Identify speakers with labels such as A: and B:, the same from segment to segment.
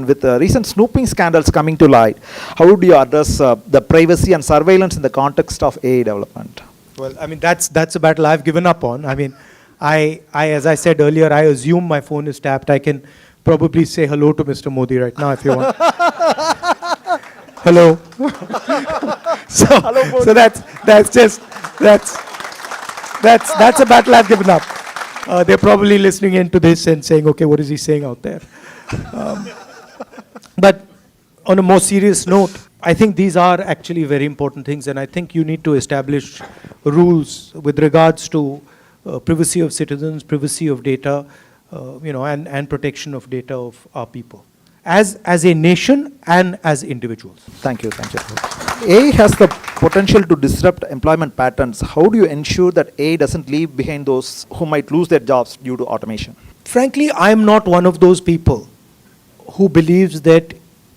A: with recent snooping scandals coming to light, how would you address the privacy and surveillance in the context of AI development?
B: Well, I mean, that's a battle I've given up on. I mean, as I said earlier, I assume my phone is tapped. I can probably say hello to Mr. Modi right now if you want. Hello. So that's a battle I've given up. They're probably listening into this and saying, okay, what is he saying out there? But on a more serious note, I think these are actually very important things, and I think you need to establish rules with regards to privacy of citizens, privacy of data, and protection of data of our people, as a nation and as individuals.
A: Thank you. AI has the potential to disrupt employment patterns. How do you ensure that AI doesn't leave behind those who might lose their jobs due to automation?
B: Frankly, I'm not one of those people who believes that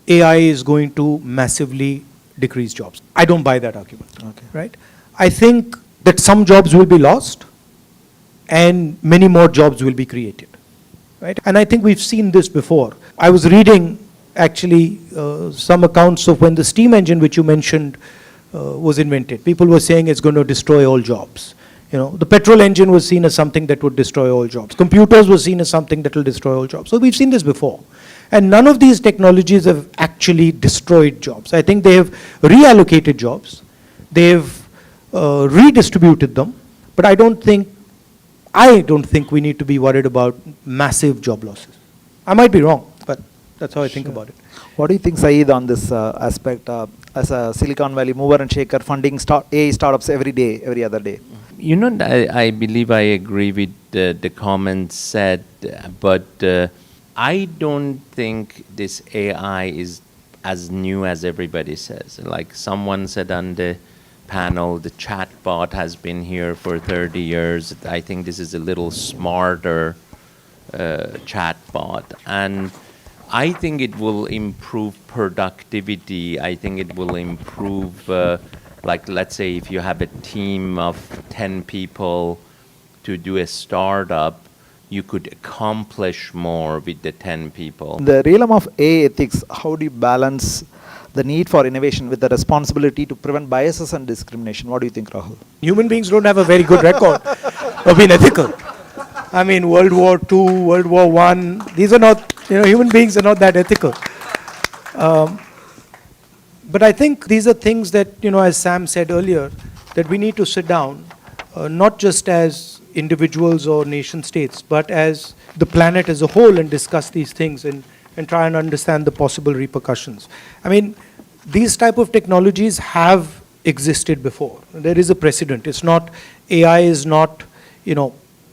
B: AI is going to massively decrease jobs. I don't buy that argument.
A: Okay.
B: Right? I think that some jobs will be lost and many more jobs will be created. Right? And I think we've seen this before. I was reading actually some accounts of when the steam engine, which you mentioned, was invented. People were saying it's going to destroy all jobs. The petrol engine was seen as something that would destroy all jobs. Computers were seen as something that will destroy all jobs. So we've seen this before. And none of these technologies have actually destroyed jobs. I think they have reallocated jobs. They've redistributed them. But I don't think we need to be worried about massive job losses. I might be wrong, but that's how I think about it.
A: What do you think, Saeed, on this aspect as a Silicon Valley mover and shaker, funding AI startups every day, every other day?
C: I believe I agree with the comments said, but I don't think this AI is as new as everybody says. Like someone said on the panel, the chatbot has been here for 30 years. I think this is a little smarter chatbot. And I think it will improve productivity. I think it will improve, like let's say if you have a team of 10 people to do a startup, you could accomplish more with the 10 people.
A: In the realm of AI ethics, how do you balance the need for innovation with the responsibility to prevent biases and discrimination? What do you think, Rahul?
B: Human beings don't have a very good record of being ethical. I mean, World War II, World War I, these are not, human beings are not that ethical. But I think these are things that, as Sam said earlier, that we need to sit down, not just as individuals or nation states, but as the planet as a whole and discuss these things and try and understand the possible repercussions. I mean, these type of technologies have existed before. There is a precedent. It's not, AI is not,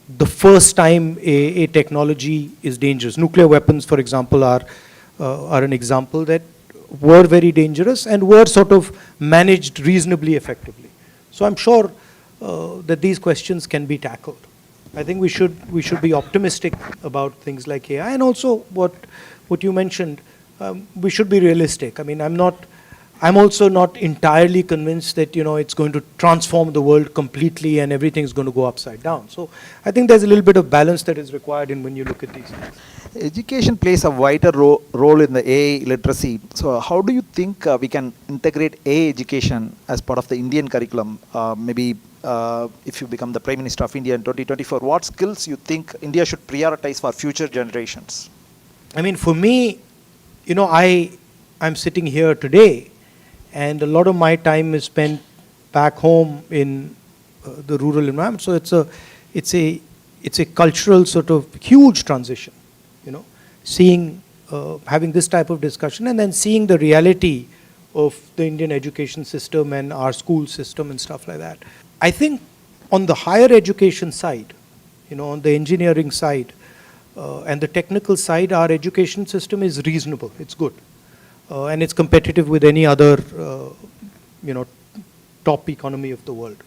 B: the first time a technology is dangerous. Nuclear weapons, for example, are an example that were very dangerous and were sort of managed reasonably effectively. So I'm sure that these questions can be tackled. I think we should be optimistic about things like AI, and also what you mentioned, we should be realistic. I mean, I'm also not entirely convinced that it's going to transform the world completely and everything's going to go upside down. So I think there's a little bit of balance that is required when you look at these things.
A: Education plays a vital role in the AI literacy. So how do you think we can integrate AI education as part of the Indian curriculum? Maybe if you become the Prime Minister of India in 2024, what skills you think India should prioritize for future generations?
B: I mean, for me, I'm sitting here today, and a lot of my time is spent back home in the rural environment. So it's a cultural sort of huge transition, seeing, having this type of discussion and then seeing the reality of the Indian education system and our school system and stuff like that. I think on the higher education side, on the engineering side and the technical side, our education system is reasonable. It's good. And it's competitive with any other, top economy of the world.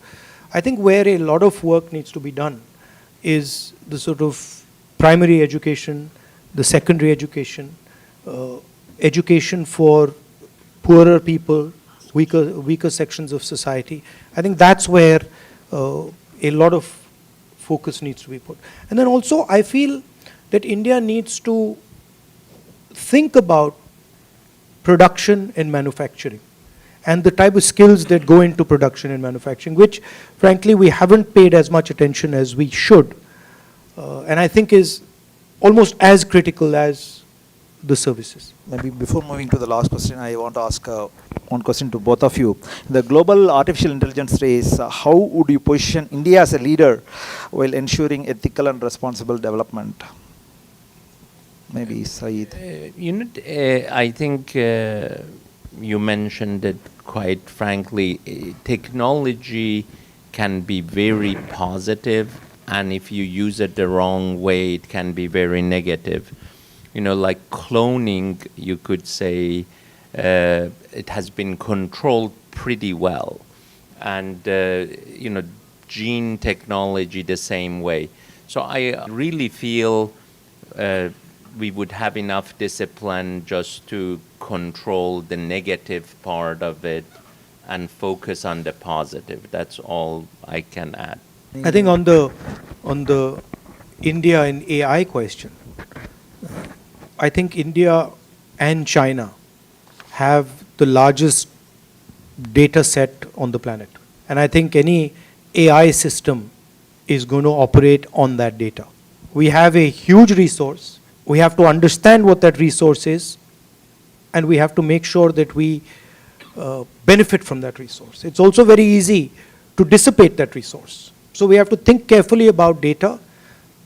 B: I think where a lot of work needs to be done is the sort of primary education, the secondary education, education for poorer people, weaker sections of society. I think that's where a lot of focus needs to be put. And then also I feel that India needs to think about production and manufacturing and the type of skills that go into production and manufacturing, which frankly we haven't paid as much attention as we should, and I think is almost as critical as the services.
A: Maybe before moving to the last question, I want to ask one question to both of you. In the global artificial intelligence race, how would you position India as a leader while ensuring ethical and responsible development? Maybe Saeed.
C: I think you mentioned it quite frankly. Technology can be very positive, and if you use it the wrong way, it can be very negative. Like cloning, you could say it has been controlled pretty well. And, gene technology the same way. So I really feel we would have enough discipline just to control the negative part of it and focus on the positive. That's all I can add.
B: I think on the India and AI question, I think India and China have the largest data set on the planet. And I think any AI system is going to operate on that data. We have a huge resource. We have to understand what that resource is, and we have to make sure that we benefit from that resource. It's also very easy to dissipate that resource. So we have to think carefully about data,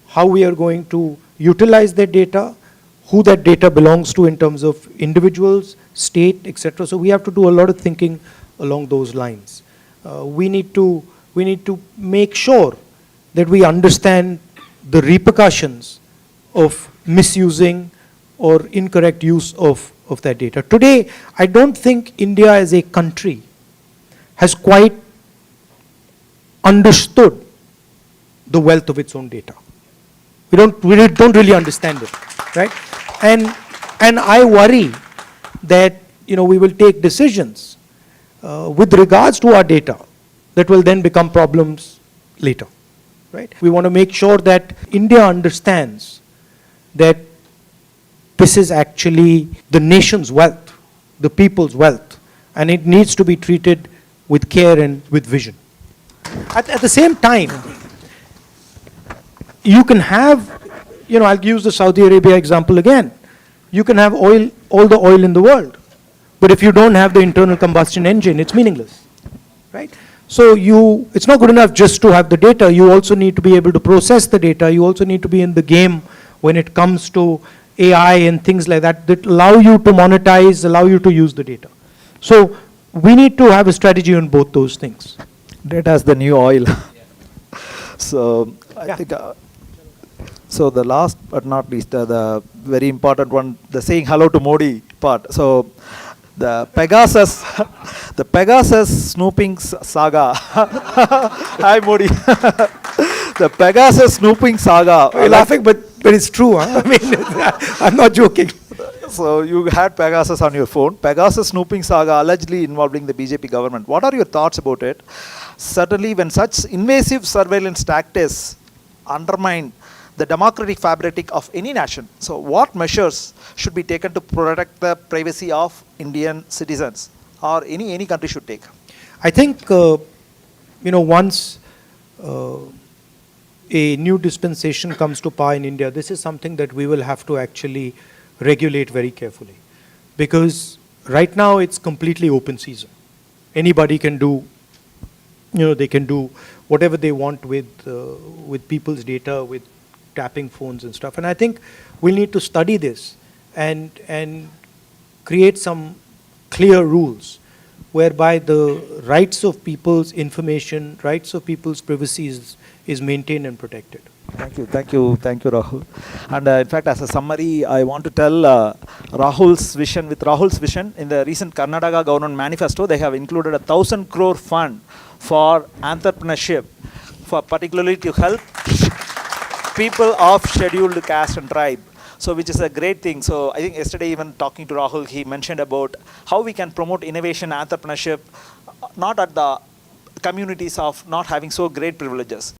B: how we are going to utilize that data, who that data belongs to in terms of individuals, state, etc. So we have to do a lot of thinking along those lines. We need to make sure that we understand the repercussions of misusing or incorrect use of that data. Today, I don't think India as a country has quite understood the wealth of its own data. We don't really understand it, right? And I worry that we will take decisions with regards to our data that will then become problems later, right? We want to make sure that India understands that this is actually the nation's wealth, the people's wealth, and it needs to be treated with care and with vision. At the same time, you can have, I'll use the Saudi Arabia example again. You can have oil, all the oil in the world, but if you don't have the internal combustion engine, it's meaningless, right? So it's not good enough just to have the data. You also need to be able to process the data. You also need to be in the game when it comes to AI and things like that allow you to monetize, allow you to use the data. So we need to have a strategy on both those things.
A: Data is the new oil. So I think, so the last but not least, the very important one, the saying hello to Modi part. So the Pegasus snooping saga. Hi Modi. The Pegasus snooping saga.
B: You're laughing, but it's true. Huh? I mean, I'm not joking.
A: So you had Pegasus on your phone. Pegasus snooping saga allegedly involving the BJP government. What are your thoughts about it? Certainly, when such invasive surveillance tactics undermine the democratic fabric of any nation, so what measures should be taken to protect the privacy of Indian citizens, or any country should take?
B: I think once a new dispensation comes to power in India, this is something that we will have to actually regulate very carefully, because right now it's completely open season. Anybody can do, they can do whatever they want with people's data, with tapping phones and stuff. And I think we'll need to study this and create some clear rules whereby the rights of people's information, rights of people's privacy is maintained and protected.
A: Thank you, Rahul. And in fact, as a summary, I want to tell Rahul's vision. With Rahul's vision, in the recent Karnataka government manifesto, they have included 1,000 crore fund for entrepreneurship, for particularly to help people of scheduled caste and tribe. So which is a great thing. So I think yesterday, even talking to Rahul, he mentioned about how we can promote innovation, entrepreneurship, not at the communities of not having so great privileges.